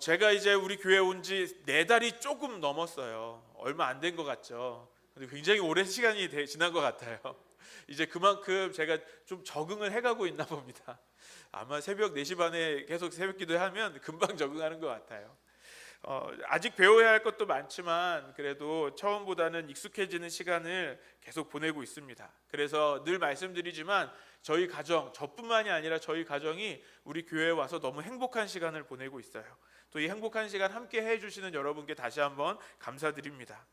제가 이제 우리 교회 온 지 4달이 조금 넘었어요. 얼마 안 된 것 같죠. 근데 굉장히 오랜 시간이 지난 것 같아요. 이제 그만큼 제가 좀 적응을 해가고 있나 봅니다. 아마 새벽 4시 반에 계속 새벽 기도하면 금방 적응하는 것 같아요. 아직 배워야 할 것도 많지만 그래도 처음보다는 익숙해지는 시간을 계속 보내고 있습니다. 그래서 늘 말씀드리지만 저희 가정, 저뿐만이 아니라 저희 가정이 우리 교회에 와서 너무 행복한 시간을 보내고 있어요. 또 이 행복한 시간 함께 해주시는 여러분께 다시 한번 감사드립니다.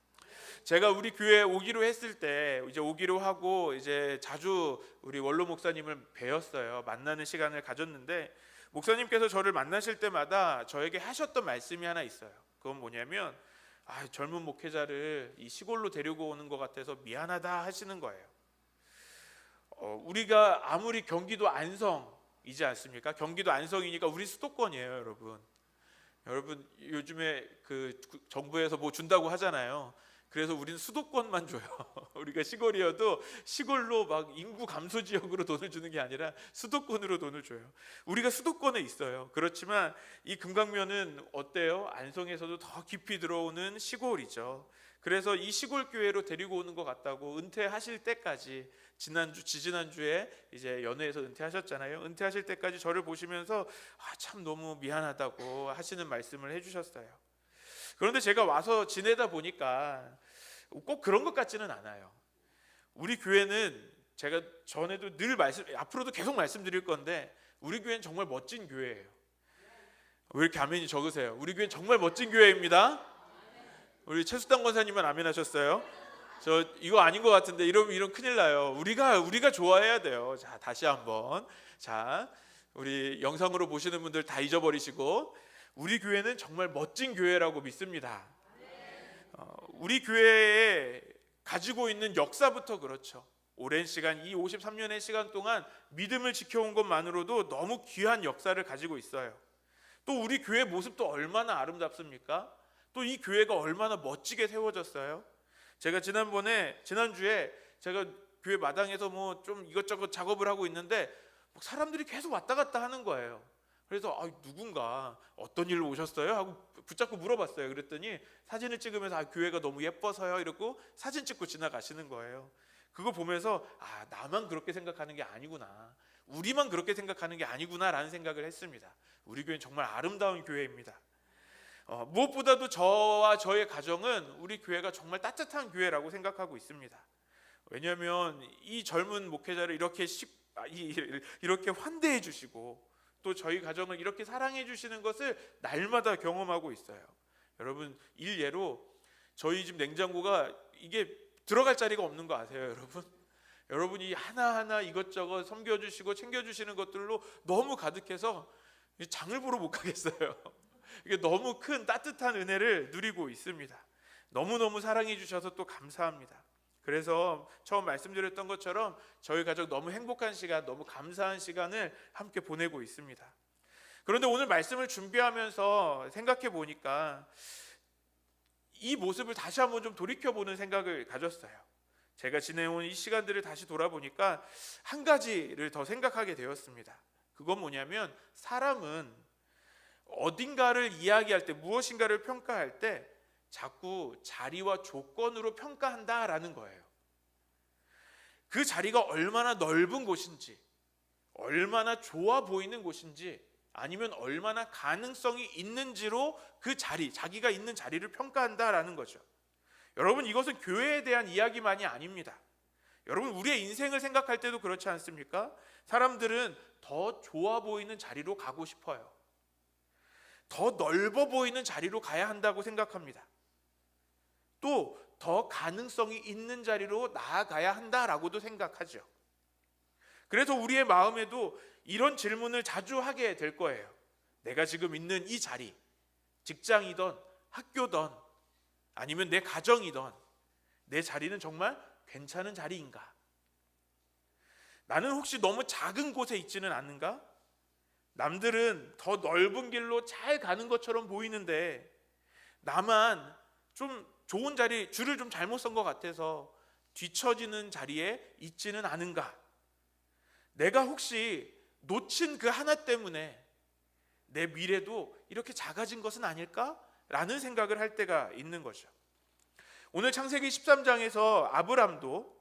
제가 우리 교회에 오기로 했을 때 이제 오기로 하고 이제 자주 우리 원로 목사님을 뵈었어요. 만나는 시간을 가졌는데 목사님께서 저를 만나실 때마다 저에게 하셨던 말씀이 하나 있어요. 그건 뭐냐면 젊은 목회자를 이 시골로 데리고 오는 것 같아서 미안하다 하시는 거예요. 우리가 아무리 경기도 안성이지 않습니까? 경기도 안성이니까 우리 수도권이에요, 여러분. 여러분 요즘에 그 정부에서 뭐 준다고 하잖아요. 그래서 우리는 수도권만 줘요. 우리가 시골이어도 시골로 막 인구 감소 지역으로 돈을 주는 게 아니라 수도권으로 돈을 줘요. 우리가 수도권에 있어요. 그렇지만 이 금강면은 어때요? 안성에서도 더 깊이 들어오는 시골이죠. 그래서 이 시골 교회로 데리고 오는 것 같다고 은퇴하실 때까지 지지난주에 이제 연회에서 은퇴하셨잖아요. 은퇴하실 때까지 저를 보시면서 참 너무 미안하다고 하시는 말씀을 해주셨어요. 그런데 제가 와서 지내다 보니까 꼭 그런 것 같지는 않아요. 우리 교회는 제가 전에도 앞으로도 계속 말씀드릴 건데 우리 교회는 정말 멋진 교회예요. 왜 이렇게 아멘이 적으세요? 우리 교회는 정말 멋진 교회입니다. 우리 최수당 권사님은 아멘 하셨어요? 저 이거 아닌 것 같은데 이러면 큰일 나요. 우리가 좋아해야 돼요. 자, 다시 한번. 자, 우리 영상으로 보시는 분들 다 잊어버리시고 우리 교회는 정말 멋진 교회라고 믿습니다. 우리 교회에 가지고 있는 역사부터 그렇죠. 오랜 시간, 이 53년의 시간 동안 믿음을 지켜온 것만으로도 너무 귀한 역사를 가지고 있어요. 또 우리 교회 모습도 얼마나 아름답습니까? 또 이 교회가 얼마나 멋지게 세워졌어요. 제가 지난주에 제가 교회 마당에서 뭐 좀 이것저것 작업을 하고 있는데 사람들이 계속 왔다 갔다 하는 거예요. 그래서 누군가 어떤 일로 오셨어요? 하고 붙잡고 물어봤어요. 그랬더니 사진을 찍으면서 교회가 너무 예뻐서요 이러고 사진 찍고 지나가시는 거예요. 그거 보면서 나만 그렇게 생각하는 게 아니구나, 우리만 그렇게 생각하는 게 아니구나라는 생각을 했습니다. 우리 교회는 정말 아름다운 교회입니다. 무엇보다도 저와 저의 가정은 우리 교회가 정말 따뜻한 교회라고 생각하고 있습니다. 왜냐하면 이 젊은 목회자를 이렇게 환대해 주시고 또 저희 가정을 이렇게 사랑해 주시는 것을 날마다 경험하고 있어요. 여러분 일례로 저희 집 냉장고가 이게 들어갈 자리가 없는 거 아세요, 여러분? 여러분이 하나하나 이것저것 섬겨주시고 챙겨주시는 것들로 너무 가득해서 장을 보러 못 가겠어요. 이게 너무 큰 따뜻한 은혜를 누리고 있습니다. 너무너무 사랑해 주셔서 또 감사합니다. 그래서 처음 말씀드렸던 것처럼 저희 가족 너무 행복한 시간, 너무 감사한 시간을 함께 보내고 있습니다. 그런데 오늘 말씀을 준비하면서 생각해 보니까 이 모습을 다시 한번 좀 돌이켜보는 생각을 가졌어요. 제가 지내온 이 시간들을 다시 돌아보니까 한 가지를 더 생각하게 되었습니다. 그건 뭐냐면 사람은 어딘가를 이야기할 때, 무엇인가를 평가할 때 자꾸 자리와 조건으로 평가한다라는 거예요. 그 자리가 얼마나 넓은 곳인지, 얼마나 좋아 보이는 곳인지, 아니면 얼마나 가능성이 있는지로 그 자리, 자기가 있는 자리를 평가한다라는 거죠. 여러분 이것은 교회에 대한 이야기만이 아닙니다. 여러분 우리의 인생을 생각할 때도 그렇지 않습니까? 사람들은 더 좋아 보이는 자리로 가고 싶어요. 더 넓어 보이는 자리로 가야 한다고 생각합니다. 또 더 가능성이 있는 자리로 나아가야 한다라고도 생각하죠. 그래서 우리의 마음에도 이런 질문을 자주 하게 될 거예요. 내가 지금 있는 이 자리, 직장이든 학교든 아니면 내 가정이든 내 자리는 정말 괜찮은 자리인가? 나는 혹시 너무 작은 곳에 있지는 않는가? 남들은 더 넓은 길로 잘 가는 것처럼 보이는데 나만 좀 좋은 자리, 줄을 좀 잘못 선 것 같아서 뒤처지는 자리에 있지는 않은가? 내가 혹시 놓친 그 하나 때문에 내 미래도 이렇게 작아진 것은 아닐까라는 생각을 할 때가 있는 거죠. 오늘 창세기 13장에서 아브람도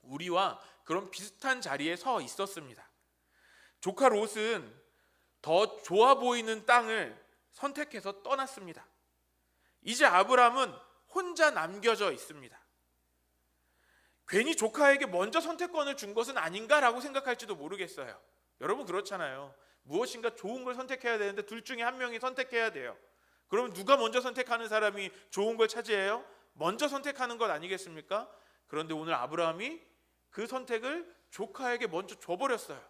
우리와 그런 비슷한 자리에 서 있었습니다. 조카 롯은 더 좋아 보이는 땅을 선택해서 떠났습니다. 이제 아브람은 혼자 남겨져 있습니다. 괜히 조카에게 먼저 선택권을 준 것은 아닌가라고 생각할지도 모르겠어요. 여러분 그렇잖아요. 무엇인가 좋은 걸 선택해야 되는데 둘 중에 한 명이 선택해야 돼요. 그러면 누가 먼저 선택하는 사람이 좋은 걸 차지해요? 먼저 선택하는 것 아니겠습니까? 그런데 오늘 아브라함이 그 선택을 조카에게 먼저 줘버렸어요.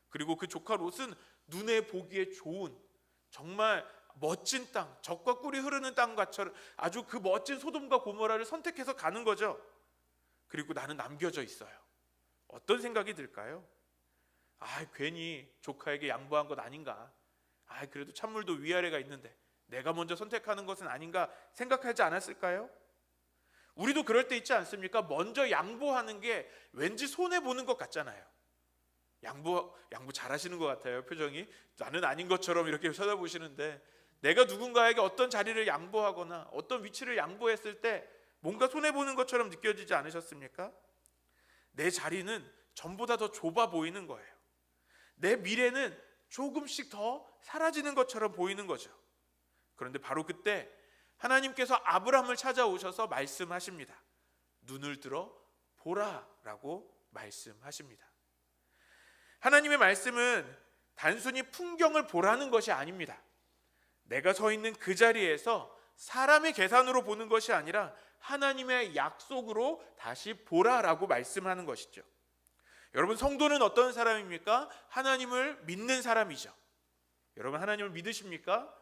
그리고 그 조카 롯은 눈에 보기에 좋은 정말 멋진 땅, 젖과 꿀이 흐르는 땅과처럼 아주 그 멋진 소돔과 고모라를 선택해서 가는 거죠. 그리고 나는 남겨져 있어요. 어떤 생각이 들까요? 괜히 조카에게 양보한 것 아닌가? 그래도 찬물도 위아래가 있는데 내가 먼저 선택하는 것은 아닌가 생각하지 않았을까요? 우리도 그럴 때 있지 않습니까? 먼저 양보하는 게 왠지 손해보는 것 같잖아요. 양보 잘하시는 것 같아요. 표정이 나는 아닌 것처럼 이렇게 쳐다보시는데, 내가 누군가에게 어떤 자리를 양보하거나 어떤 위치를 양보했을 때 뭔가 손해보는 것처럼 느껴지지 않으셨습니까? 내 자리는 전보다 더 좁아 보이는 거예요. 내 미래는 조금씩 더 사라지는 것처럼 보이는 거죠. 그런데 바로 그때 하나님께서 아브람을 찾아오셔서 말씀하십니다. 눈을 들어 보라라고 말씀하십니다. 하나님의 말씀은 단순히 풍경을 보라는 것이 아닙니다. 내가 서 있는 그 자리에서 사람의 계산으로 보는 것이 아니라 하나님의 약속으로 다시 보라라고 말씀하는 것이죠. 여러분, 성도는 어떤 사람입니까? 하나님을 믿는 사람이죠. 여러분, 하나님을 믿으십니까?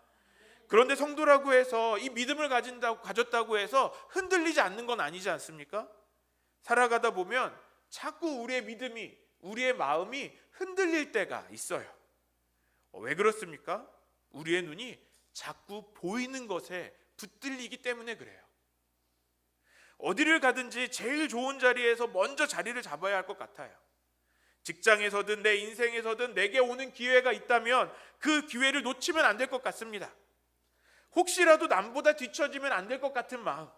그런데 성도라고 해서 이 믿음을 가졌다고 해서 흔들리지 않는 건 아니지 않습니까? 살아가다 보면 자꾸 우리의 믿음이, 우리의 마음이 흔들릴 때가 있어요. 왜 그렇습니까? 우리의 눈이 자꾸 보이는 것에 붙들리기 때문에 그래요. 어디를 가든지 제일 좋은 자리에서 먼저 자리를 잡아야 할 것 같아요. 직장에서든 내 인생에서든 내게 오는 기회가 있다면 그 기회를 놓치면 안 될 것 같습니다. 혹시라도 남보다 뒤처지면 안 될 것 같은 마음.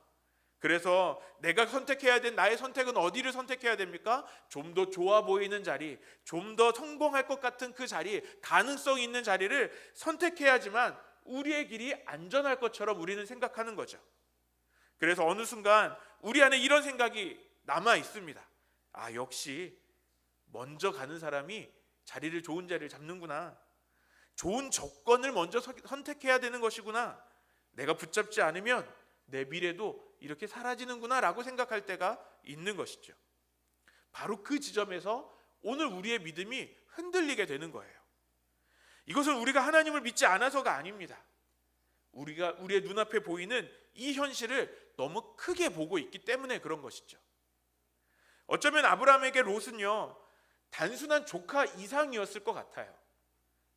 그래서 내가 선택해야 된 나의 선택은 어디를 선택해야 됩니까? 좀 더 좋아 보이는 자리, 좀 더 성공할 것 같은 그 자리, 가능성 있는 자리를 선택해야지만 우리의 길이 안전할 것처럼 우리는 생각하는 거죠. 그래서 어느 순간 우리 안에 이런 생각이 남아 있습니다. 역시 먼저 가는 사람이 좋은 자리를 잡는구나. 좋은 조건을 먼저 선택해야 되는 것이구나. 내가 붙잡지 않으면 내 미래도 이렇게 사라지는구나 라고 생각할 때가 있는 것이죠. 바로 그 지점에서 오늘 우리의 믿음이 흔들리게 되는 거예요. 이것은 우리가 하나님을 믿지 않아서가 아닙니다. 우리의 눈앞에 보이는 이 현실을 너무 크게 보고 있기 때문에 그런 것이죠. 어쩌면 아브라함에게 롯은요, 단순한 조카 이상이었을 것 같아요.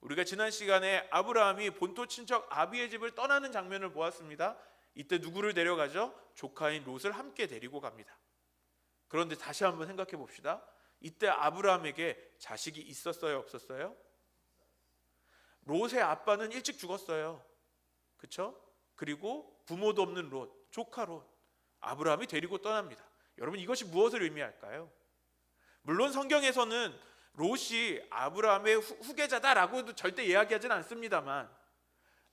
우리가 지난 시간에 아브라함이 본토 친척 아비의 집을 떠나는 장면을 보았습니다. 이때 누구를 데려가죠? 조카인 롯을 함께 데리고 갑니다. 그런데 다시 한번 생각해 봅시다. 이때 아브라함에게 자식이 있었어요, 없었어요? 롯의 아빠는 일찍 죽었어요. 그렇죠? 그리고 부모도 없는 롯, 조카 롯, 아브라함이 데리고 떠납니다. 여러분, 이것이 무엇을 의미할까요? 물론 성경에서는 롯이 아브라함의 후계자다라고도 절대 이야기하지는 않습니다만,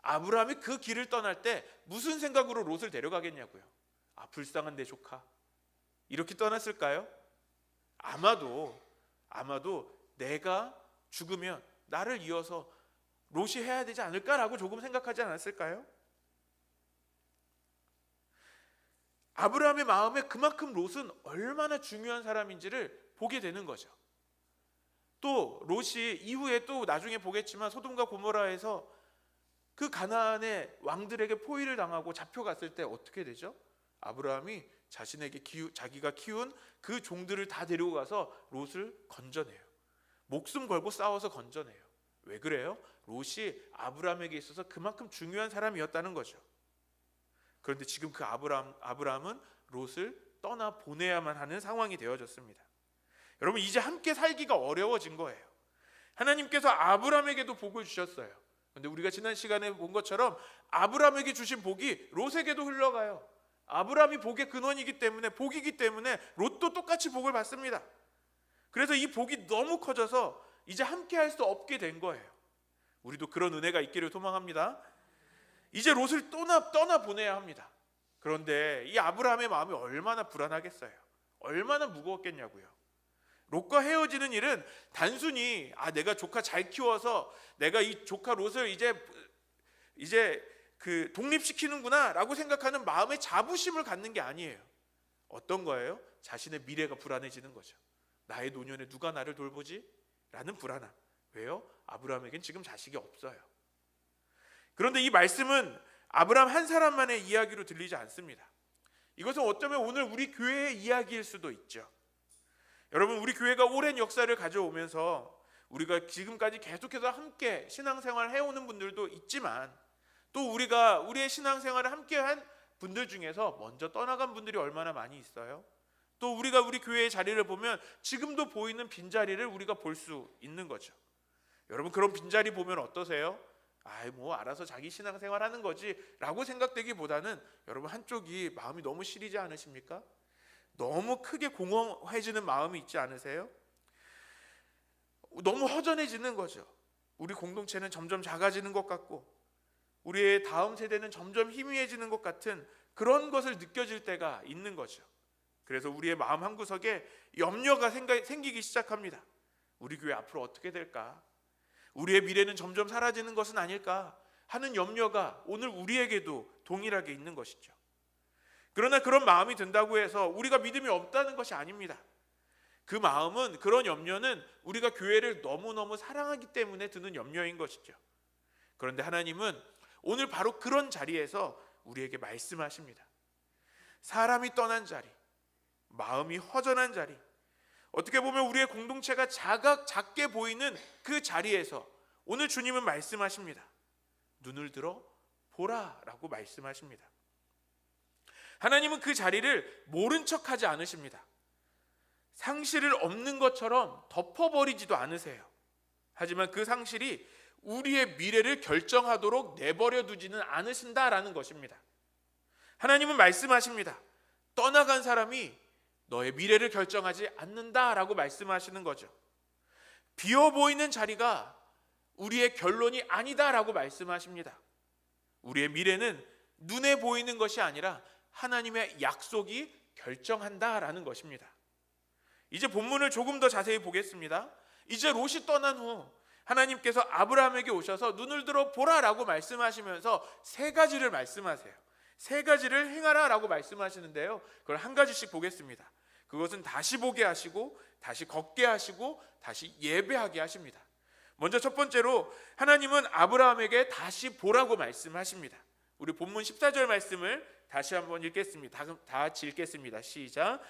아브라함이 그 길을 떠날 때 무슨 생각으로 롯을 데려가겠냐고요. 불쌍한 내 조카, 이렇게 떠났을까요? 아마도 내가 죽으면 나를 이어서 롯이 해야 되지 않을까라고 조금 생각하지 않았을까요? 아브라함의 마음에 그만큼 롯은 얼마나 중요한 사람인지를 보게 되는 거죠. 또 롯이 이후에 또 나중에 보겠지만 소돔과 고모라에서 그 가나안의 왕들에게 포위를 당하고 잡혀갔을 때 어떻게 되죠? 아브라함이 자기가 키운 그 종들을 다 데리고 가서 롯을 건져내요. 목숨 걸고 싸워서 건져내요. 왜 그래요? 롯이 아브라함에게 있어서 그만큼 중요한 사람이었다는 거죠. 그런데 지금 그 아브라함은 롯을 떠나 보내야만 하는 상황이 되어졌습니다. 여러분, 이제 함께 살기가 어려워진 거예요. 하나님께서 아브라함에게도 복을 주셨어요. 근데 우리가 지난 시간에 본 것처럼 아브라함에게 주신 복이 롯에게도 흘러가요. 아브라함이 복의 근원이기 때문에, 복이기 때문에 롯도 똑같이 복을 받습니다. 그래서 이 복이 너무 커져서 이제 함께 할 수 없게 된 거예요. 우리도 그런 은혜가 있기를 소망합니다. 이제 롯을 떠나 보내야 합니다. 그런데 이 아브라함의 마음이 얼마나 불안하겠어요. 얼마나 무거웠겠냐고요. 롯과 헤어지는 일은 단순히 내가 조카 잘 키워서 내가 이 조카 롯을 이제 그 독립시키는구나 라고 생각하는 마음의 자부심을 갖는 게 아니에요. 어떤 거예요? 자신의 미래가 불안해지는 거죠. 나의 노년에 누가 나를 돌보지? 라는 불안함. 왜요? 아브라함에겐 지금 자식이 없어요. 그런데 이 말씀은 아브라함 한 사람만의 이야기로 들리지 않습니다. 이것은 어쩌면 오늘 우리 교회의 이야기일 수도 있죠. 여러분, 우리 교회가 오랜 역사를 가져오면서 우리가 지금까지 계속해서 함께 신앙생활을 해오는 분들도 있지만, 또 우리가 우리의 신앙생활을 함께한 분들 중에서 먼저 떠나간 분들이 얼마나 많이 있어요. 또 우리가 우리 교회의 자리를 보면 지금도 보이는 빈자리를 우리가 볼 수 있는 거죠. 여러분, 그런 빈자리 보면 어떠세요? 뭐 알아서 자기 신앙생활 하는 거지 라고 생각되기보다는 여러분, 한쪽이 마음이 너무 시리지 않으십니까? 너무 크게 공허해지는 마음이 있지 않으세요? 너무 허전해지는 거죠. 우리 공동체는 점점 작아지는 것 같고 우리의 다음 세대는 점점 희미해지는 것 같은 그런 것을 느껴질 때가 있는 거죠. 그래서 우리의 마음 한구석에 염려가 생기기 시작합니다. 우리 교회 앞으로 어떻게 될까? 우리의 미래는 점점 사라지는 것은 아닐까 하는 염려가 오늘 우리에게도 동일하게 있는 것이죠. 그러나 그런 마음이 든다고 해서 우리가 믿음이 없다는 것이 아닙니다. 그 마음은, 그런 염려는 우리가 교회를 너무너무 사랑하기 때문에 드는 염려인 것이죠. 그런데 하나님은 오늘 바로 그런 자리에서 우리에게 말씀하십니다. 사람이 떠난 자리, 마음이 허전한 자리, 어떻게 보면 우리의 공동체가 작게 보이는 그 자리에서 오늘 주님은 말씀하십니다. 눈을 들어 보라라고 말씀하십니다. 하나님은 그 자리를 모른 척하지 않으십니다. 상실을 없는 것처럼 덮어버리지도 않으세요. 하지만 그 상실이 우리의 미래를 결정하도록 내버려 두지는 않으신다라는 것입니다. 하나님은 말씀하십니다. 떠나간 사람이 너의 미래를 결정하지 않는다라고 말씀하시는 거죠. 비어 보이는 자리가 우리의 결론이 아니다라고 말씀하십니다. 우리의 미래는 눈에 보이는 것이 아니라 하나님의 약속이 결정한다라는 것입니다. 이제 본문을 조금 더 자세히 보겠습니다. 이제 롯이 떠난 후 하나님께서 아브라함에게 오셔서 눈을 들어 보라라고 말씀하시면서 세 가지를 말씀하세요. 세 가지를 행하라라고 말씀하시는데요, 그걸 한 가지씩 보겠습니다. 그것은 다시 보게 하시고, 다시 걷게 하시고, 다시 예배하게 하십니다. 먼저 첫 번째로 하나님은 아브라함에게 다시 보라고 말씀하십니다. 우리 본문 14절 말씀을 다시 한번 읽겠습니다. 다 같이 읽겠습니다. 시작.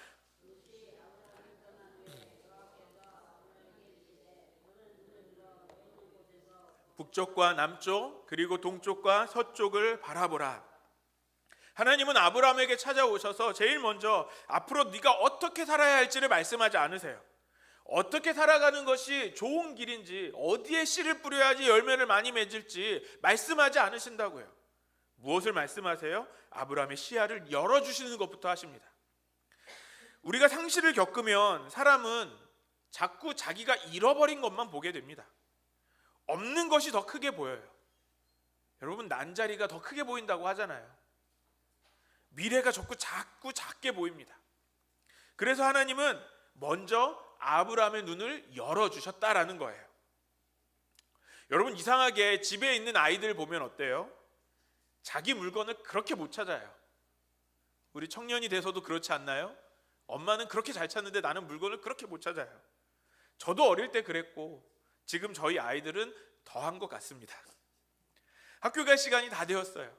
북쪽과 남쪽 그리고 동쪽과 서쪽을 바라보라. 하나님은 아브라함에게 찾아오셔서 제일 먼저 앞으로 네가 어떻게 살아야 할지를 말씀하지 않으세요. 어떻게 살아가는 것이 좋은 길인지, 어디에 씨를 뿌려야지 열매를 많이 맺을지 말씀하지 않으신다고요. 무엇을 말씀하세요? 아브라함의 시야를 열어주시는 것부터 하십니다. 우리가 상실을 겪으면 사람은 자꾸 자기가 잃어버린 것만 보게 됩니다. 없는 것이 더 크게 보여요. 여러분, 난자리가 더 크게 보인다고 하잖아요. 미래가 자꾸 작게 보입니다. 그래서 하나님은 먼저 아브라함의 눈을 열어주셨다라는 거예요. 여러분, 이상하게 집에 있는 아이들 보면 어때요? 자기 물건을 그렇게 못 찾아요. 우리 청년이 돼서도 그렇지 않나요? 엄마는 그렇게 잘 찾는데 나는 물건을 그렇게 못 찾아요. 저도 어릴 때 그랬고 지금 저희 아이들은 더한 것 같습니다. 학교 갈 시간이 다 되었어요.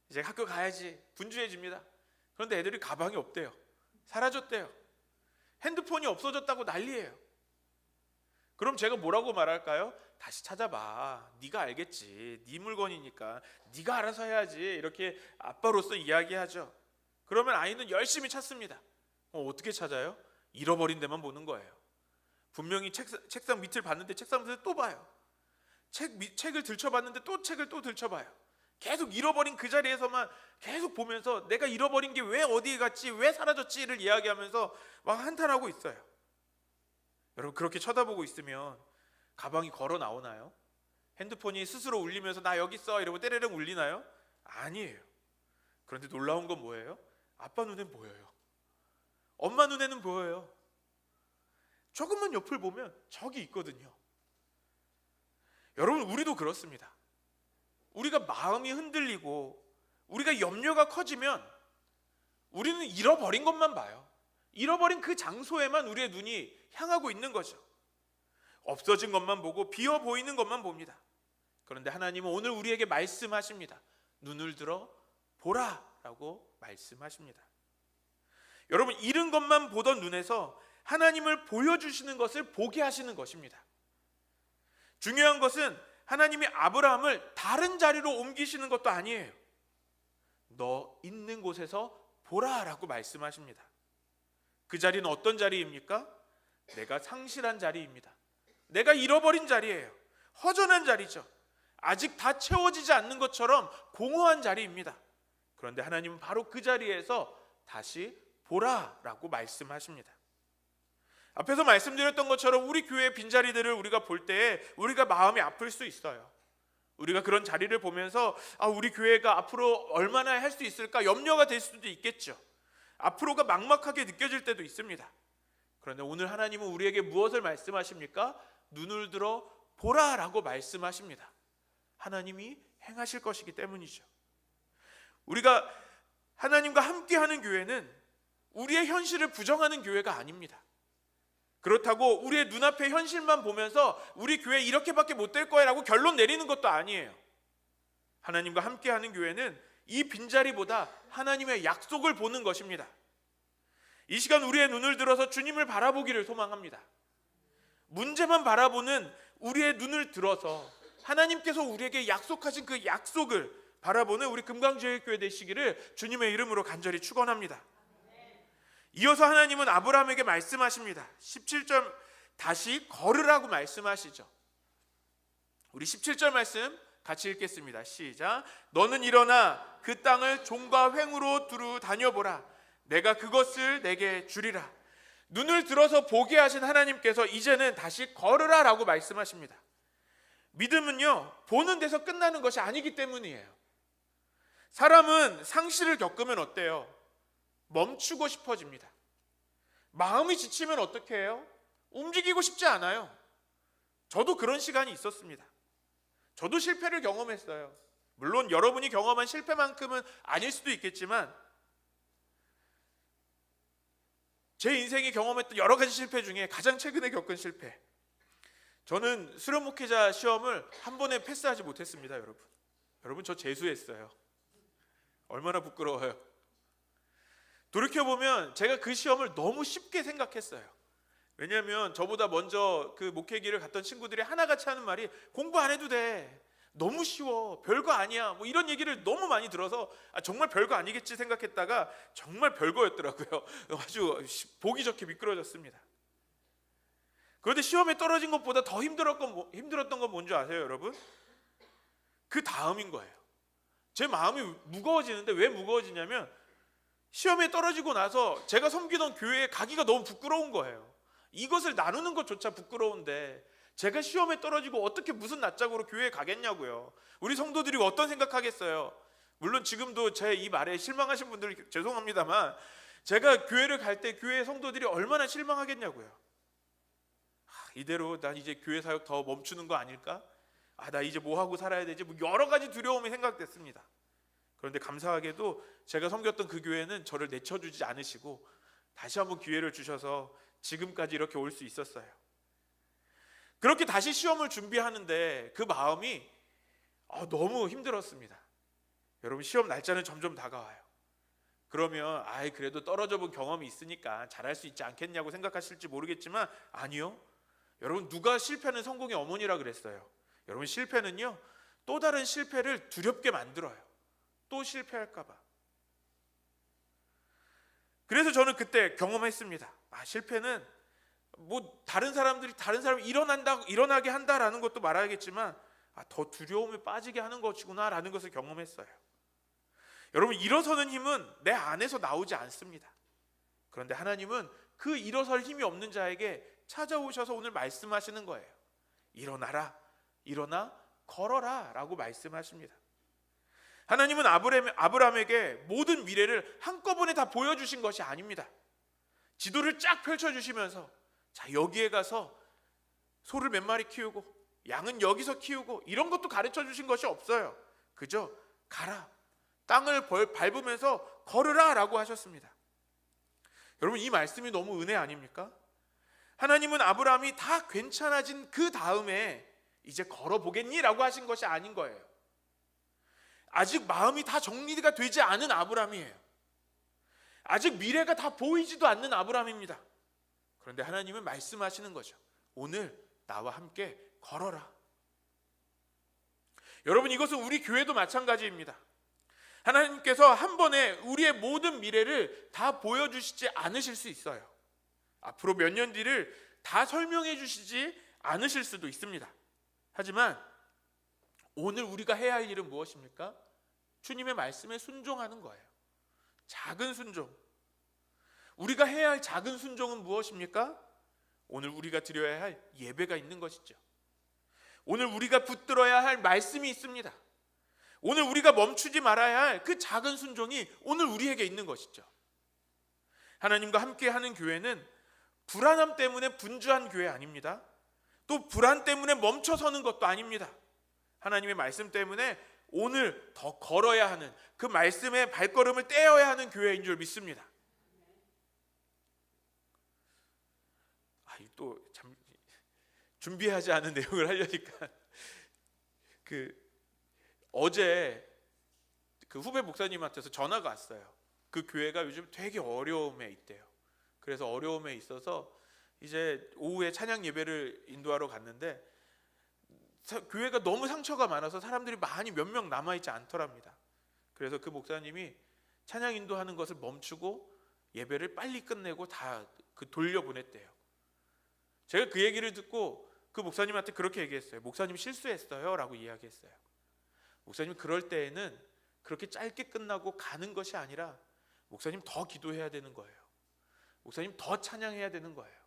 이제 학교 가야지 분주해집니다. 그런데 애들이 가방이 없대요. 사라졌대요. 핸드폰이 없어졌다고 난리예요. 그럼 제가 뭐라고 말할까요? 다시 찾아봐. 네가 알겠지. 네 물건이니까 네가 알아서 해야지. 이렇게 아빠로서 이야기하죠. 그러면 아이는 열심히 찾습니다. 어떻게 찾아요? 잃어버린 데만 보는 거예요. 분명히 책상 밑을 봤는데 책상 밑을 또 봐요. 책을 들춰봤는데 또 책을 또 들춰봐요. 계속 잃어버린 그 자리에서만 계속 보면서 내가 잃어버린 게 왜 어디에 갔지, 왜 사라졌지를 이야기하면서 막 한탄하고 있어요. 여러분, 그렇게 쳐다보고 있으면 가방이 걸어 나오나요? 핸드폰이 스스로 울리면서 나 여기 있어 이러고 때레릉 울리나요? 아니에요. 그런데 놀라운 건 뭐예요? 아빠 눈엔 보여요. 엄마 눈에는 보여요. 조금만 옆을 보면 저기 있거든요. 여러분, 우리도 그렇습니다. 우리가 마음이 흔들리고 우리가 염려가 커지면 우리는 잃어버린 것만 봐요. 잃어버린 그 장소에만 우리의 눈이 향하고 있는 거죠. 없어진 것만 보고 비어 보이는 것만 봅니다. 그런데 하나님은 오늘 우리에게 말씀하십니다. 눈을 들어 보라라고 말씀하십니다. 여러분, 잃은 것만 보던 눈에서 하나님을 보여주시는 것을 보게 하시는 것입니다. 중요한 것은 하나님이 아브라함을 다른 자리로 옮기시는 것도 아니에요. 너 있는 곳에서 보라라고 말씀하십니다. 그 자리는 어떤 자리입니까? 내가 상실한 자리입니다. 내가 잃어버린 자리예요. 허전한 자리죠. 아직 다 채워지지 않는 것처럼 공허한 자리입니다. 그런데 하나님은 바로 그 자리에서 다시 보라라고 말씀하십니다. 앞에서 말씀드렸던 것처럼 우리 교회의 빈자리들을 우리가 볼 때 우리가 마음이 아플 수 있어요. 우리가 그런 자리를 보면서 우리 교회가 앞으로 얼마나 할 수 있을까 염려가 될 수도 있겠죠. 앞으로가 막막하게 느껴질 때도 있습니다. 그런데 오늘 하나님은 우리에게 무엇을 말씀하십니까? 눈을 들어 보라라고 말씀하십니다. 하나님이 행하실 것이기 때문이죠. 우리가 하나님과 함께하는 교회는 우리의 현실을 부정하는 교회가 아닙니다. 그렇다고 우리의 눈앞의 현실만 보면서 우리 교회 이렇게밖에 못 될 거야 라고 결론 내리는 것도 아니에요. 하나님과 함께하는 교회는 이 빈자리보다 하나님의 약속을 보는 것입니다. 이 시간 우리의 눈을 들어서 주님을 바라보기를 소망합니다. 문제만 바라보는 우리의 눈을 들어서 하나님께서 우리에게 약속하신 그 약속을 바라보는 우리 금강제일교회 되시기를 주님의 이름으로 간절히 축원합니다. 이어서 하나님은 아브라함에게 말씀하십니다. 17절 다시 걸으라고 말씀하시죠. 우리 17절 말씀 같이 읽겠습니다. 시작. 너는 일어나 그 땅을 종과 횡으로 두루 다녀보라. 내가 그것을 내게 주리라. 눈을 들어서 보게 하신 하나님께서 이제는 다시 걸으라 라고 말씀하십니다. 믿음은요, 보는 데서 끝나는 것이 아니기 때문이에요. 사람은 상실을 겪으면 어때요? 멈추고 싶어집니다. 마음이 지치면 어떻게 해요? 움직이고 싶지 않아요. 저도 그런 시간이 있었습니다. 저도 실패를 경험했어요. 물론 여러분이 경험한 실패만큼은 아닐 수도 있겠지만 제 인생이 경험했던 여러 가지 실패 중에 가장 최근에 겪은 실패, 저는 수련 목회자 시험을 한 번에 패스하지 못했습니다. 여러분 저 재수했어요. 얼마나 부끄러워요. 돌이켜보면 제가 그 시험을 너무 쉽게 생각했어요. 왜냐하면 저보다 먼저 그 목회기를 갔던 친구들이 하나같이 하는 말이 공부 안 해도 돼, 너무 쉬워, 별거 아니야, 뭐 이런 얘기를 너무 많이 들어서 정말 별거 아니겠지 생각했다가 정말 별거였더라고요. 아주 보기 좋게 미끄러졌습니다. 그런데 시험에 떨어진 것보다 더 힘들었던 건 뭔지 아세요, 여러분? 그 다음인 거예요. 제 마음이 무거워지는데 왜 무거워지냐면 시험에 떨어지고 나서 제가 섬기던 교회에 가기가 너무 부끄러운 거예요. 이것을 나누는 것조차 부끄러운데 제가 시험에 떨어지고 어떻게 무슨 낯짝으로 교회에 가겠냐고요. 우리 성도들이 어떤 생각하겠어요. 물론 지금도 제 이 말에 실망하신 분들 죄송합니다만 제가 교회를 갈 때 교회 성도들이 얼마나 실망하겠냐고요. 이대로 난 이제 교회 사역 더 멈추는 거 아닐까? 나 이제 뭐 하고 살아야 되지? 뭐 여러 가지 두려움이 생각됐습니다. 그런데 감사하게도 제가 섬겼던 그 교회는 저를 내쳐주지 않으시고 다시 한번 기회를 주셔서 지금까지 이렇게 올 수 있었어요. 그렇게 다시 시험을 준비하는데 그 마음이 너무 힘들었습니다. 여러분, 시험 날짜는 점점 다가와요. 그러면 그래도 떨어져 본 경험이 있으니까 잘할 수 있지 않겠냐고 생각하실지 모르겠지만 아니요. 여러분, 누가 실패는 성공의 어머니라 그랬어요. 여러분, 실패는요 또 다른 실패를 두렵게 만들어요. 또 실패할까 봐. 그래서 저는 그때 경험했습니다. 실패는 뭐 다른 사람이 일어나게 한다라는 것도 말하겠지만 더 두려움에 빠지게 하는 것이구나라는 것을 경험했어요. 여러분, 일어서는 힘은 내 안에서 나오지 않습니다. 그런데 하나님은 그 일어설 힘이 없는 자에게 찾아오셔서 오늘 말씀하시는 거예요. 일어나라, 일어나 걸어라 라고 말씀하십니다. 하나님은 아브라함에게 모든 미래를 한꺼번에 다 보여주신 것이 아닙니다. 지도를 쫙 펼쳐주시면서, 자, 여기에 가서 소를 몇 마리 키우고 양은 여기서 키우고 이런 것도 가르쳐 주신 것이 없어요. 그저 가라, 땅을 밟으면서 걸으라 라고 하셨습니다. 여러분, 이 말씀이 너무 은혜 아닙니까? 하나님은 아브라함이 다 괜찮아진 그 다음에 이제 걸어보겠니? 라고 하신 것이 아닌 거예요. 아직 마음이 다 정리가 되지 않은 아브라함이에요. 아직 미래가 다 보이지도 않는 아브라함입니다. 그런데 하나님은 말씀하시는 거죠. 오늘 나와 함께 걸어라. 여러분, 이것은 우리 교회도 마찬가지입니다. 하나님께서 한 번에 우리의 모든 미래를 다 보여주시지 않으실 수 있어요. 앞으로 몇 년 뒤를 다 설명해 주시지 않으실 수도 있습니다. 하지만 오늘 우리가 해야 할 일은 무엇입니까? 주님의 말씀에 순종하는 거예요. 작은 순종. 우리가 해야 할 작은 순종은 무엇입니까? 오늘 우리가 드려야 할 예배가 있는 것이죠. 오늘 우리가 붙들어야 할 말씀이 있습니다. 오늘 우리가 멈추지 말아야 할 그 작은 순종이 오늘 우리에게 있는 것이죠. 하나님과 함께하는 교회는 불안함 때문에 분주한 교회 아닙니다. 또 불안 때문에 멈춰서는 것도 아닙니다. 하나님의 말씀 때문에 오늘 더 걸어야 하는, 그 말씀의 발걸음을 떼어야 하는 교회인 줄 믿습니다. 또 참 준비하지 않은 내용을 하려니까 어제 그 후배 목사님한테서 전화가 왔어요. 그 교회가 요즘 되게 어려움에 있대요. 그래서 어려움에 있어서 이제 오후에 찬양 예배를 인도하러 갔는데 교회가 너무 상처가 많아서 사람들이 많이 몇 명 남아있지 않더랍니다. 그래서 그 목사님이 찬양 인도하는 것을 멈추고 예배를 빨리 끝내고 다 돌려보냈대요. 제가 그 얘기를 듣고 그 목사님한테 그렇게 얘기했어요. 목사님 실수했어요 라고 이야기했어요. 목사님, 그럴 때에는 그렇게 짧게 끝나고 가는 것이 아니라 목사님 더 기도해야 되는 거예요. 목사님 더 찬양해야 되는 거예요.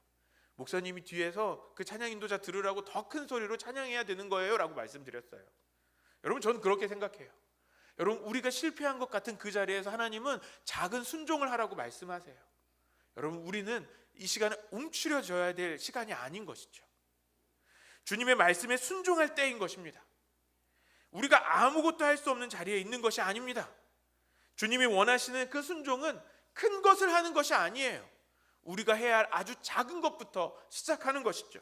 목사님이 뒤에서 그 찬양 인도자 들으라고 더 큰 소리로 찬양해야 되는 거예요 라고 말씀드렸어요. 여러분, 저는 그렇게 생각해요. 여러분, 우리가 실패한 것 같은 그 자리에서 하나님은 작은 순종을 하라고 말씀하세요. 여러분, 우리는 이 시간에 움츠려져야 될 시간이 아닌 것이죠. 주님의 말씀에 순종할 때인 것입니다. 우리가 아무것도 할 수 없는 자리에 있는 것이 아닙니다. 주님이 원하시는 그 순종은 큰 것을 하는 것이 아니에요. 우리가 해야 할 아주 작은 것부터 시작하는 것이죠.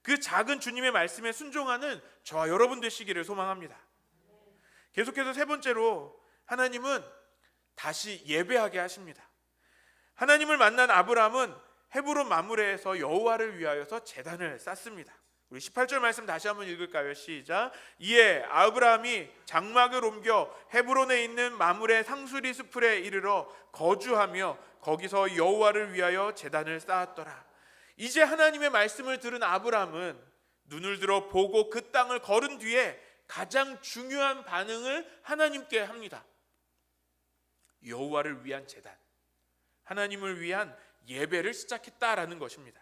그 작은 주님의 말씀에 순종하는 저와 여러분 되시기를 소망합니다. 계속해서 세 번째로 하나님은 다시 예배하게 하십니다. 하나님을 만난 아브라함은 헤브론 마므레에서 여호와를 위하여서 제단을 쌓습니다. 우리 18절 말씀 다시 한번 읽을까요? 시작. 이에 아브라함이 장막을 옮겨 헤브론에 있는 마므레 상수리 숲에 이르러 거주하며 거기서 여호와를 위하여 제단을 쌓았더라. 이제 하나님의 말씀을 들은 아브라함은 눈을 들어 보고 그 땅을 걸은 뒤에 가장 중요한 반응을 하나님께 합니다. 여호와를 위한 제단, 하나님을 위한 예배를 시작했다라는 것입니다.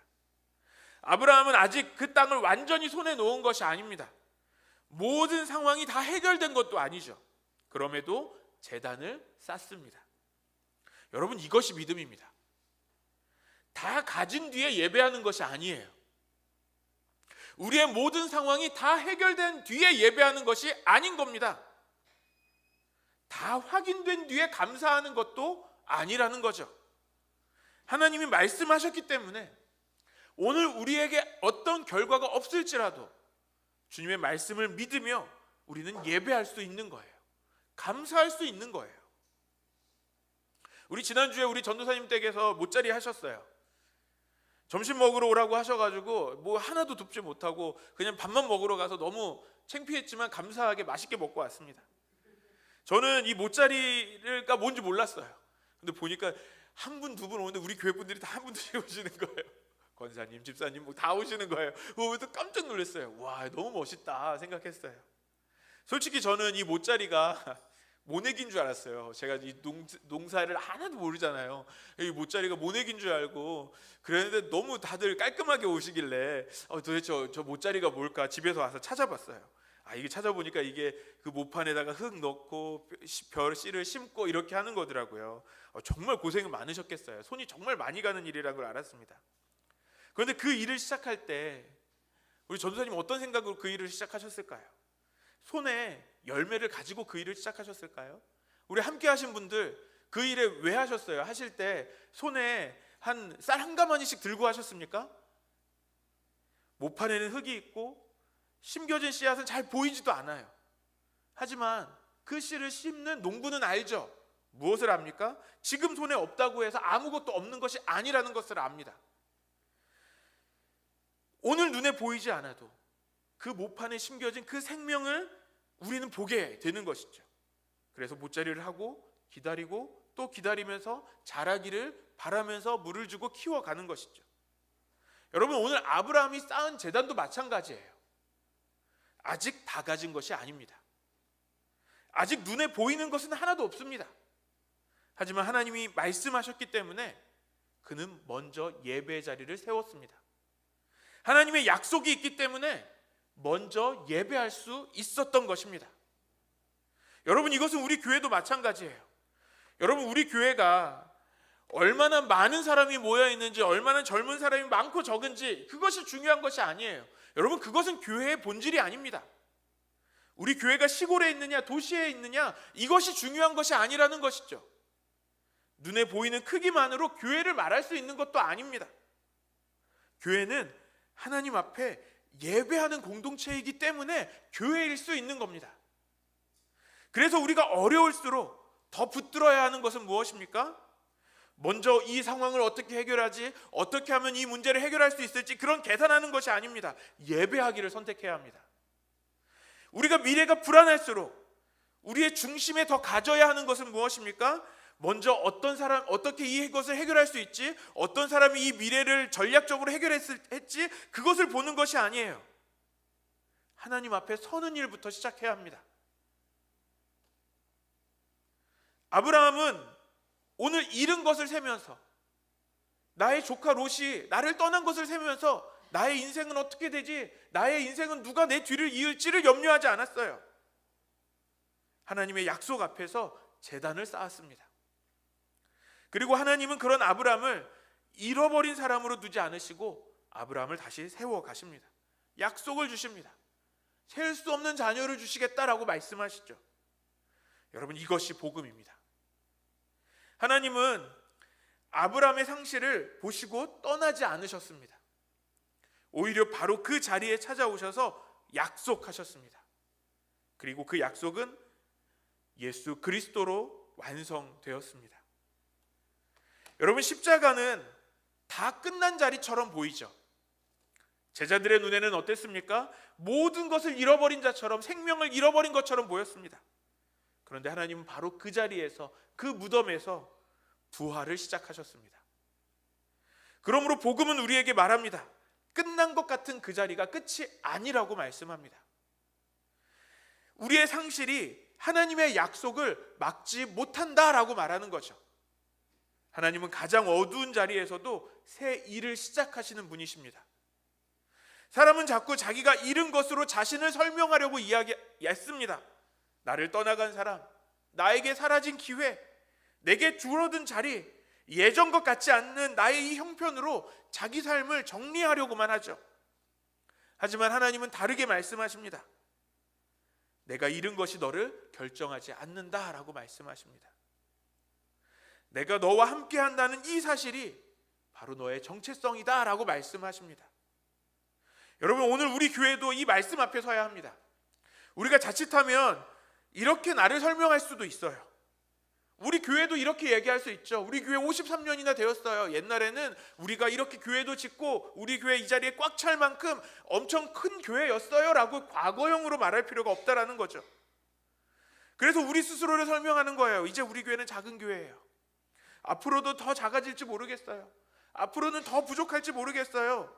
아브라함은 아직 그 땅을 완전히 손에 놓은 것이 아닙니다. 모든 상황이 다 해결된 것도 아니죠. 그럼에도 제단을 쌓습니다. 여러분, 이것이 믿음입니다. 다 가진 뒤에 예배하는 것이 아니에요. 우리의 모든 상황이 다 해결된 뒤에 예배하는 것이 아닌 겁니다. 다 확인된 뒤에 감사하는 것도 아니라는 거죠. 하나님이 말씀하셨기 때문에 오늘 우리에게 어떤 결과가 없을지라도 주님의 말씀을 믿으며 우리는 예배할 수 있는 거예요. 감사할 수 있는 거예요. 우리 지난주에 우리 전도사님 댁에서 못자리 하셨어요. 점심 먹으러 오라고 하셔가지고 뭐 하나도 돕지 못하고 그냥 밥만 먹으러 가서 너무 창피했지만 감사하게 맛있게 먹고 왔습니다. 저는 이 못자리가 뭔지 몰랐어요. 근데 보니까 한 분, 두 분 오는데 우리 교회 분들이 다 한 분씩 오시는 거예요. 권사님, 집사님 뭐 다 오시는 거예요. 보면서 깜짝 놀랐어요. 와, 너무 멋있다 생각했어요. 솔직히 저는 이 못자리가 모내기인 줄 알았어요. 제가 이 농사를 하나도 모르잖아요. 이 못자리가 모내기인 줄 알고 그랬는데 너무 다들 깔끔하게 오시길래 도대체 저 못자리가 뭘까 집에서 와서 찾아봤어요. 이게 찾아보니까 이게 그 모판에다가 흙 넣고 씨를 심고 이렇게 하는 거더라고요. 정말 고생이 많으셨겠어요. 손이 정말 많이 가는 일이라는 걸 알았습니다. 그런데 그 일을 시작할 때 우리 전도사님 어떤 생각으로 그 일을 시작하셨을까요? 손에 열매를 가지고 그 일을 시작하셨을까요? 우리 함께 하신 분들 그 일에 왜 하셨어요? 하실 때 손에 한 쌀 한 가마니씩 들고 하셨습니까? 모판에는 흙이 있고 심겨진 씨앗은 잘 보이지도 않아요. 하지만 그 씨를 심는 농부는 알죠. 무엇을 압니까? 지금 손에 없다고 해서 아무것도 없는 것이 아니라는 것을 압니다. 오늘 눈에 보이지 않아도 그 모판에 심겨진 그 생명을 우리는 보게 되는 것이죠. 그래서 못자리를 하고 기다리고 또 기다리면서 자라기를 바라면서 물을 주고 키워가는 것이죠. 여러분, 오늘 아브라함이 쌓은 제단도 마찬가지예요. 아직 다 가진 것이 아닙니다. 아직 눈에 보이는 것은 하나도 없습니다. 하지만 하나님이 말씀하셨기 때문에 그는 먼저 예배의 자리를 세웠습니다. 하나님의 약속이 있기 때문에 먼저 예배할 수 있었던 것입니다. 여러분, 이것은 우리 교회도 마찬가지예요. 여러분, 우리 교회가 얼마나 많은 사람이 모여 있는지, 얼마나 젊은 사람이 많고 적은지 그것이 중요한 것이 아니에요. 여러분, 그것은 교회의 본질이 아닙니다. 우리 교회가 시골에 있느냐 도시에 있느냐 이것이 중요한 것이 아니라는 것이죠. 눈에 보이는 크기만으로 교회를 말할 수 있는 것도 아닙니다. 교회는 하나님 앞에 예배하는 공동체이기 때문에 교회일 수 있는 겁니다. 그래서 우리가 어려울수록 더 붙들어야 하는 것은 무엇입니까? 먼저 이 상황을 어떻게 해결하지, 어떻게 하면 이 문제를 해결할 수 있을지 그런 계산하는 것이 아닙니다. 예배하기를 선택해야 합니다. 우리가 미래가 불안할수록 우리의 중심에 더 가져야 하는 것은 무엇입니까? 먼저 어떤 사람 어떻게 이것을 해결할 수 있지, 어떤 사람이 이 미래를 전략적으로 해결했지, 그것을 보는 것이 아니에요. 하나님 앞에 서는 일부터 시작해야 합니다. 아브라함은 오늘 잃은 것을 세면서, 나의 조카 롯이 나를 떠난 것을 세면서 나의 인생은 어떻게 되지, 나의 인생은 누가 내 뒤를 이을지를 염려하지 않았어요. 하나님의 약속 앞에서 제단을 쌓았습니다. 그리고 하나님은 그런 아브라함을 잃어버린 사람으로 두지 않으시고 아브라함을 다시 세워 가십니다. 약속을 주십니다. 셀 수 없는 자녀를 주시겠다라고 말씀하시죠. 여러분, 이것이 복음입니다. 하나님은 아브라함의 상실을 보시고 떠나지 않으셨습니다. 오히려 바로 그 자리에 찾아오셔서 약속하셨습니다. 그리고 그 약속은 예수 그리스도로 완성되었습니다. 여러분, 십자가는 다 끝난 자리처럼 보이죠. 제자들의 눈에는 어땠습니까? 모든 것을 잃어버린 자처럼, 생명을 잃어버린 것처럼 보였습니다. 그런데 하나님은 바로 그 자리에서, 그 무덤에서 부활을 시작하셨습니다. 그러므로 복음은 우리에게 말합니다. 끝난 것 같은 그 자리가 끝이 아니라고 말씀합니다. 우리의 상실이 하나님의 약속을 막지 못한다라고 말하는 거죠. 하나님은 가장 어두운 자리에서도 새 일을 시작하시는 분이십니다. 사람은 자꾸 자기가 잃은 것으로 자신을 설명하려고 이야기했습니다. 나를 떠나간 사람, 나에게 사라진 기회, 내게 줄어든 자리, 예전 것 같지 않는 나의 이 형편으로 자기 삶을 정리하려고만 하죠. 하지만 하나님은 다르게 말씀하십니다. 내가 잃은 것이 너를 결정하지 않는다라고 말씀하십니다. 내가 너와 함께 한다는 이 사실이 바로 너의 정체성이다 라고 말씀하십니다. 여러분, 오늘 우리 교회도 이 말씀 앞에 서야 합니다. 우리가 자칫하면 이렇게 나를 설명할 수도 있어요. 우리 교회도 이렇게 얘기할 수 있죠. 우리 교회 53년이나 되었어요. 옛날에는 우리가 이렇게 교회도 짓고 우리 교회 이 자리에 꽉 찰 만큼 엄청 큰 교회였어요 라고 과거형으로 말할 필요가 없다라는 거죠. 그래서 우리 스스로를 설명하는 거예요. 이제 우리 교회는 작은 교회예요. 앞으로도 더 작아질지 모르겠어요. 앞으로는 더 부족할지 모르겠어요.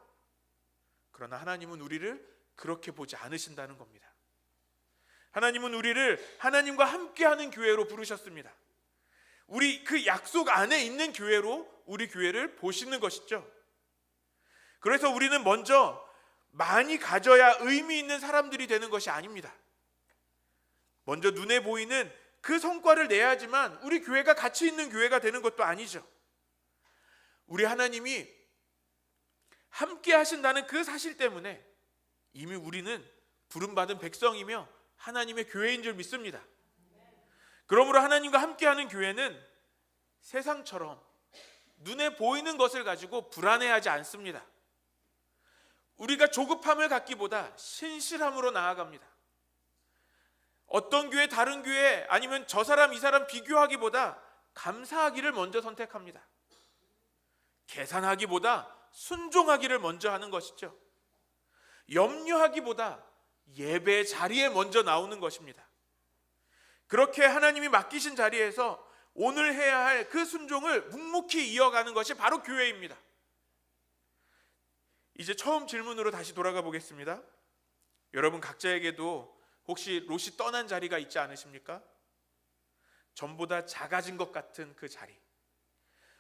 그러나 하나님은 우리를 그렇게 보지 않으신다는 겁니다. 하나님은 우리를 하나님과 함께하는 교회로 부르셨습니다. 우리 그 약속 안에 있는 교회로 우리 교회를 보시는 것이죠. 그래서 우리는 먼저 많이 가져야 의미 있는 사람들이 되는 것이 아닙니다. 먼저 눈에 보이는 그 성과를 내야지만 우리 교회가 가치 있는 교회가 되는 것도 아니죠. 우리 하나님이 함께 하신다는 그 사실 때문에 이미 우리는 부름받은 백성이며 하나님의 교회인 줄 믿습니다. 그러므로 하나님과 함께하는 교회는 세상처럼 눈에 보이는 것을 가지고 불안해하지 않습니다. 우리가 조급함을 갖기보다 신실함으로 나아갑니다. 어떤 교회 다른 교회 아니면 저 사람 이 사람 비교하기보다 감사하기를 먼저 선택합니다. 계산하기보다 순종하기를 먼저 하는 것이죠. 염려하기보다 예배의 자리에 먼저 나오는 것입니다. 그렇게 하나님이 맡기신 자리에서 오늘 해야 할 그 순종을 묵묵히 이어가는 것이 바로 교회입니다. 이제 처음 질문으로 다시 돌아가 보겠습니다. 여러분 각자에게도 혹시 롯이 떠난 자리가 있지 않으십니까? 전보다 작아진 것 같은 그 자리,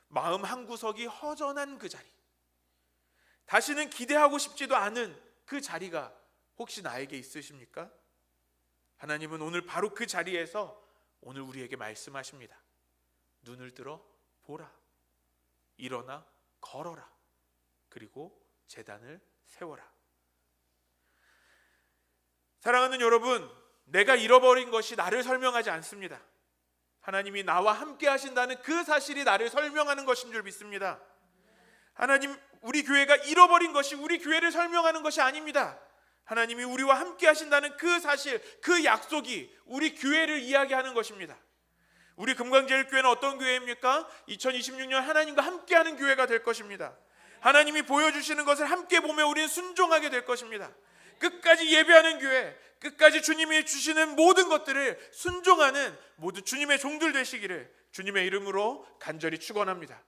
마음 한구석이 허전한 그 자리, 다시는 기대하고 싶지도 않은 그 자리가 혹시 나에게 있으십니까? 하나님은 오늘 바로 그 자리에서 오늘 우리에게 말씀하십니다. 눈을 들어 보라, 일어나 걸어라, 그리고 제단을 세워라. 사랑하는 여러분, 내가 잃어버린 것이 나를 설명하지 않습니다. 하나님이 나와 함께 하신다는 그 사실이 나를 설명하는 것인 줄 믿습니다. 하나님, 우리 교회가 잃어버린 것이 우리 교회를 설명하는 것이 아닙니다. 하나님이 우리와 함께 하신다는 그 사실, 그 약속이 우리 교회를 이야기하는 것입니다. 우리 금강제일교회는 어떤 교회입니까? 2026년 하나님과 함께하는 교회가 될 것입니다. 하나님이 보여주시는 것을 함께 보며 우리는 순종하게 될 것입니다. 끝까지 예배하는 교회, 끝까지 주님이 주시는 모든 것들을 순종하는 모두 주님의 종들 되시기를 주님의 이름으로 간절히 축원합니다.